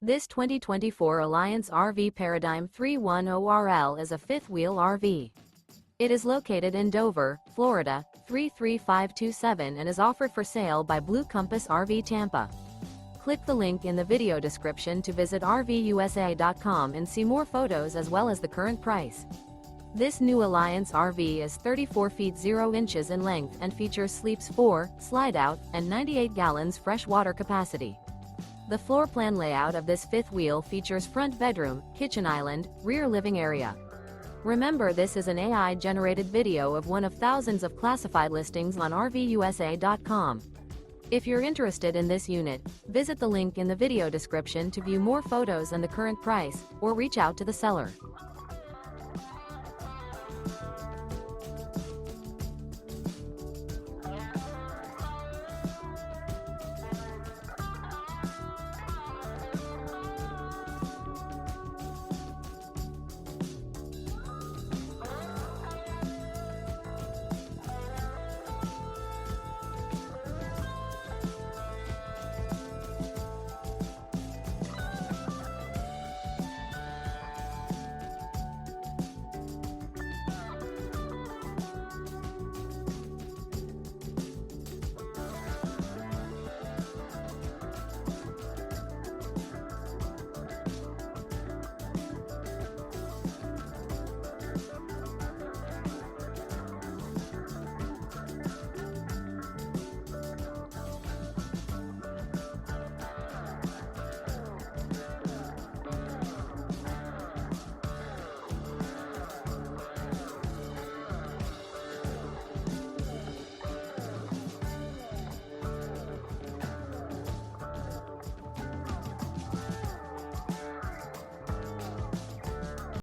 This 2024 Alliance RV Paradigm 310RL is a fifth-wheel RV. It is located in Dover, Florida, 33527 and is offered for sale by Blue Compass RV Tampa. Click the link in the video description to visit RVUSA.com and see more photos as well as the current price. This new Alliance RV is 34 feet 0 inches in length and features sleeps 4, slide-out, and 98 gallons fresh water capacity. The floor plan layout of this fifth wheel features front bedroom, kitchen island, rear living area. Remember, this is an AI-generated video of one of thousands of classified listings on RVUSA.com. If you're interested in this unit, visit the link in the video description to view more photos and the current price, or reach out to the seller.